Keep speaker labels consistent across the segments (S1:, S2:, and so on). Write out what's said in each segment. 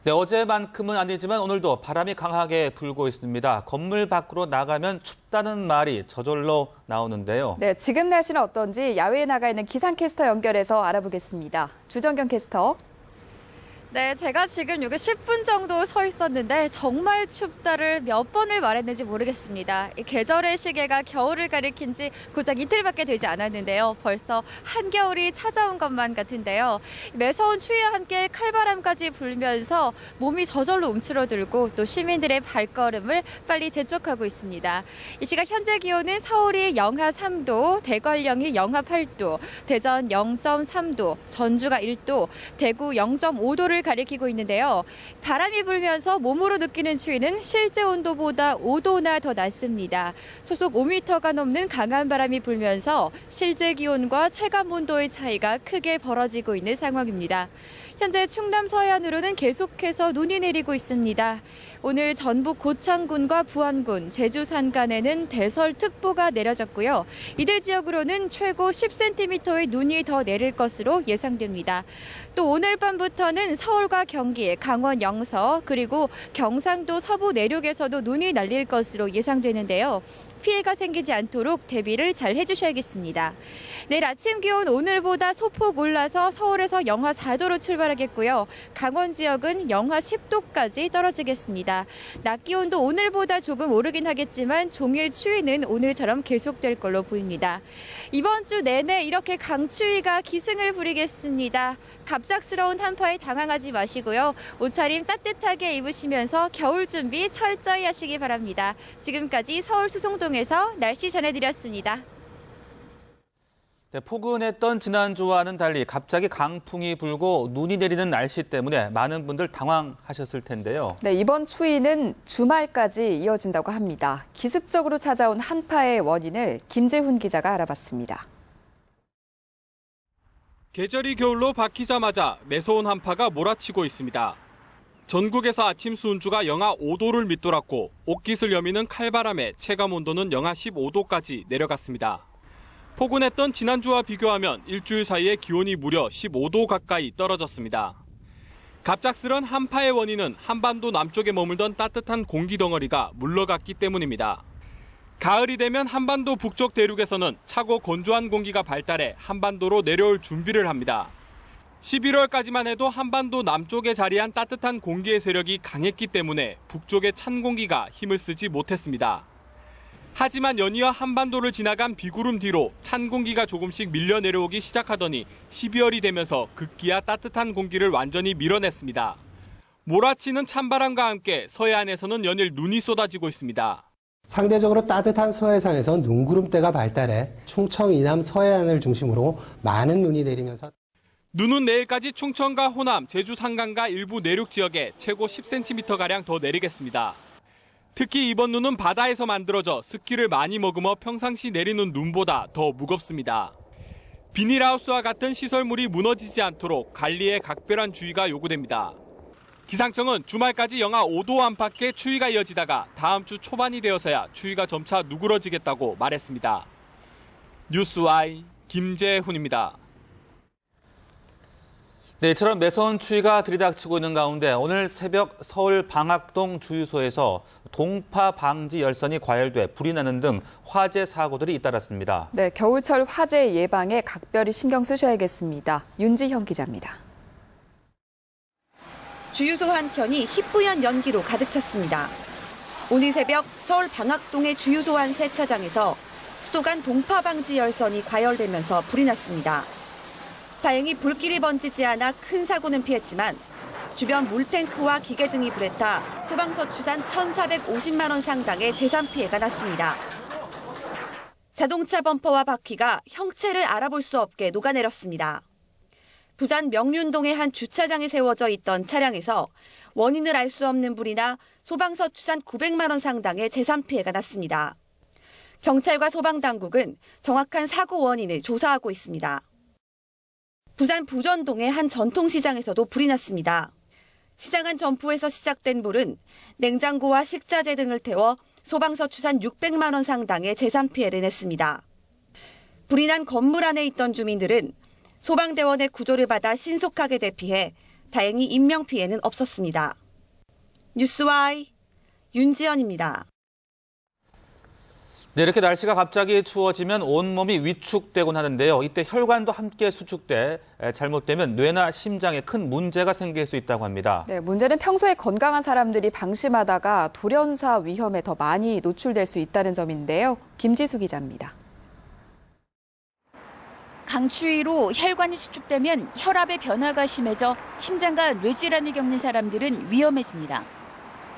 S1: 네, 어제만큼은 아니지만 오늘도 바람이 강하게 불고 있습니다. 건물 밖으로 나가면 춥다는 말이 저절로 나오는데요.
S2: 네, 지금 날씨는 어떤지 야외에 나가 있는 기상캐스터 연결해서 알아보겠습니다. 주정경 캐스터.
S3: 네, 제가 지금 여기 10분 정도 서 있었는데 정말 춥다를 몇 번을 말했는지 모르겠습니다. 이 계절의 시계가 겨울을 가리킨 지 고작 이틀밖에 되지 않았는데요. 벌써 한겨울이 찾아온 것만 같은데요. 매서운 추위와 함께 칼바람까지 불면서 몸이 저절로 움츠러들고 또 시민들의 발걸음을 빨리 재촉하고 있습니다. 이 시각 현재 기온은 서울이 영하 3도, 대관령이 영하 8도, 대전 0.3도, 전주가 1도, 대구 0.5도를 가리키고 있는데요. 바람이 불면서 몸으로 느끼는 추위는 실제 온도보다 5도나 더 낮습니다. 초속 5m가 넘는 강한 바람이 불면서 실제 기온과 체감 온도의 차이가 크게 벌어지고 있는 상황입니다. 현재 충남 서해안으로는 계속해서 눈이 내리고 있습니다. 오늘 전북 고창군과 부안군, 제주 산간에는 대설특보가 내려졌고요. 이들 지역으로는 최고 10cm의 눈이 더 내릴 것으로 예상됩니다. 또 오늘 밤부터는 서울과 경기, 강원 영서, 그리고 경상도 서부 내륙에서도 눈이 날릴 것으로 예상되는데요. 피해가 생기지 않도록 대비를 잘 해주셔야겠습니다. 내일 아침 기온 오늘보다 소폭 올라서 서울에서 영하 4도로 출발하겠고요. 강원 지역은 영하 10도까지 떨어지겠습니다. 낮 기온도 오늘보다 조금 오르긴 하겠지만 종일 추위는 오늘처럼 계속될 걸로 보입니다. 이번 주 내내 이렇게 강추위가 기승을 부리겠습니다. 갑작스러운 한파에 당황하지 마시고요. 옷차림 따뜻하게 입으시면서 겨울 준비 철저히 하시기 바랍니다. 지금까지 서울 수송동에서 날씨 전해드렸습니다.
S1: 네, 포근했던 지난주와는 달리 갑자기 강풍이 불고 눈이 내리는 날씨 때문에 많은 분들 당황하셨을 텐데요.
S2: 네, 이번 추위는 주말까지 이어진다고 합니다. 기습적으로 찾아온 한파의 원인을 김재훈 기자가 알아봤습니다.
S4: 계절이 겨울로 바뀌자마자 매서운 한파가 몰아치고 있습니다. 전국에서 아침 수온주가 영하 5도를 밑돌았고 옷깃을 여미는 칼바람에 체감 온도는 영하 15도까지 내려갔습니다. 포근했던 지난주와 비교하면 일주일 사이에 기온이 무려 15도 가까이 떨어졌습니다. 갑작스런 한파의 원인은 한반도 남쪽에 머물던 따뜻한 공기 덩어리가 물러갔기 때문입니다. 가을이 되면 한반도 북쪽 대륙에서는 차고 건조한 공기가 발달해 한반도로 내려올 준비를 합니다. 11월까지만 해도 한반도 남쪽에 자리한 따뜻한 공기의 세력이 강했기 때문에 북쪽의 찬 공기가 힘을 쓰지 못했습니다. 하지만 연이어 한반도를 지나간 비구름 뒤로 찬 공기가 조금씩 밀려 내려오기 시작하더니 12월이 되면서 극기야 따뜻한 공기를 완전히 밀어냈습니다. 몰아치는 찬바람과 함께 서해안에서는 연일 눈이 쏟아지고 있습니다.
S5: 상대적으로 따뜻한 서해상에서 눈구름대가 발달해 충청 이남 서해안을 중심으로 많은 눈이 내리면서
S4: 눈은 내일까지 충청과 호남, 제주 산간과 일부 내륙 지역에 최고 10cm가량 더 내리겠습니다. 특히 이번 눈은 바다에서 만들어져 습기를 많이 머금어 평상시 내리는 눈보다 더 무겁습니다. 비닐하우스와 같은 시설물이 무너지지 않도록 관리에 각별한 주의가 요구됩니다. 기상청은 주말까지 영하 5도 안팎의 추위가 이어지다가 다음 주 초반이 되어서야 추위가 점차 누그러지겠다고 말했습니다. 뉴스와이 김재훈입니다.
S1: 네, 이처럼 매서운 추위가 들이닥치고 있는 가운데 오늘 새벽 서울 방학동 주유소에서 동파 방지 열선이 과열돼 불이 나는 등 화재 사고들이 잇따랐습니다.
S2: 네, 겨울철 화재 예방에 각별히 신경 쓰셔야겠습니다. 윤지형 기자입니다.
S6: 주유소 한켠이 희뿌연 연기로 가득 찼습니다. 오늘 새벽 서울 방학동의 주유소 한 세차장에서 수도관 동파 방지 열선이 과열되면서 불이 났습니다. 다행히 불길이 번지지 않아 큰 사고는 피했지만 주변 물탱크와 기계 등이 불에 타 소방서 추산 1,450만 원 상당의 재산 피해가 났습니다. 자동차 범퍼와 바퀴가 형체를 알아볼 수 없게 녹아내렸습니다. 부산 명륜동의 한 주차장에 세워져 있던 차량에서 원인을 알 수 없는 불이 나 소방서 추산 900만 원 상당의 재산 피해가 났습니다. 경찰과 소방당국은 정확한 사고 원인을 조사하고 있습니다. 부산 부전동의 한 전통시장에서도 불이 났습니다. 시장 한 점포에서 시작된 불은 냉장고와 식자재 등을 태워 소방서 추산 600만 원 상당의 재산 피해를 냈습니다. 불이 난 건물 안에 있던 주민들은 소방대원의 구조를 받아 신속하게 대피해 다행히 인명피해는 없었습니다. 뉴스와이 윤지연입니다.
S1: 네, 이렇게 날씨가 갑자기 추워지면 온몸이 위축되곤 하는데요. 이때 혈관도 함께 수축돼 잘못되면 뇌나 심장에 큰 문제가 생길 수 있다고 합니다.
S2: 네, 문제는 평소에 건강한 사람들이 방심하다가 돌연사 위험에 더 많이 노출될 수 있다는 점인데요. 김지수 기자입니다.
S7: 강추위로 혈관이 수축되면 혈압의 변화가 심해져 심장과 뇌질환을 겪는 사람들은 위험해집니다.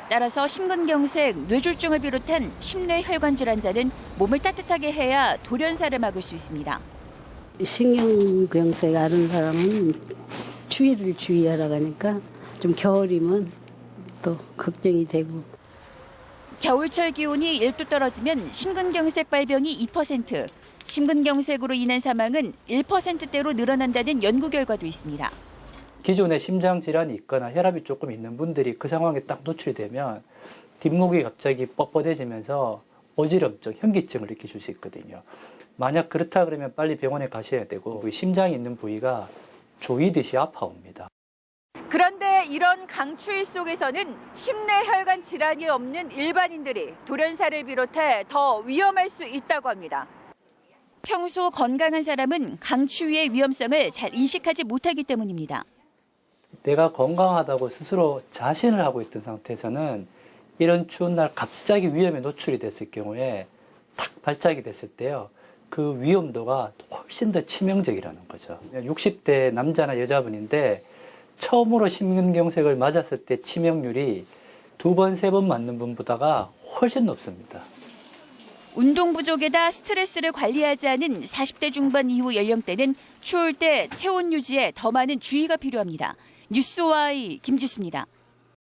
S7: 따라서 심근경색, 뇌졸중을 비롯한 심뇌혈관 질환자는 몸을 따뜻하게 해야 돌연사를 막을 수 있습니다.
S8: 신경경색 앓은 사람은 추위를 주의하라고 하니까 좀 겨울이면 또 걱정이 되고.
S7: 겨울철 기온이 1도 떨어지면 심근경색 발병이 2%, 심근경색으로 인한 사망은 1%대로 늘어난다는 연구 결과도 있습니다.
S9: 기존에 심장 질환이 있거나 혈압이 조금 있는 분들이 그 상황에 딱 노출이 되면 뒷목이 갑자기 뻣뻣해지면서 어지럼증, 현기증을 느끼실 수 있거든요. 만약 그렇다 그러면 빨리 병원에 가셔야 되고 심장이 있는 부위가 조이듯이 아파옵니다.
S7: 그런데 이런 강추위 속에서는 심뇌혈관 질환이 없는 일반인들이 돌연사를 비롯해 더 위험할 수 있다고 합니다. 평소 건강한 사람은 강추위의 위험성을 잘 인식하지 못하기 때문입니다.
S9: 내가 건강하다고 스스로 자신을 하고 있던 상태에서는 이런 추운 날 갑자기 위험에 노출이 됐을 경우에 탁 발작이 됐을 때요. 그 위험도가 훨씬 더 치명적이라는 거죠. 60대 남자나 여자분인데 처음으로 심근경색을 맞았을 때 치명률이 2번, 3번 맞는 분보다가 훨씬 높습니다.
S7: 운동 부족에다 스트레스를 관리하지 않은 40대 중반 이후 연령대는 추울 때 체온 유지에 더 많은 주의가 필요합니다. 뉴스와이 김지수입니다.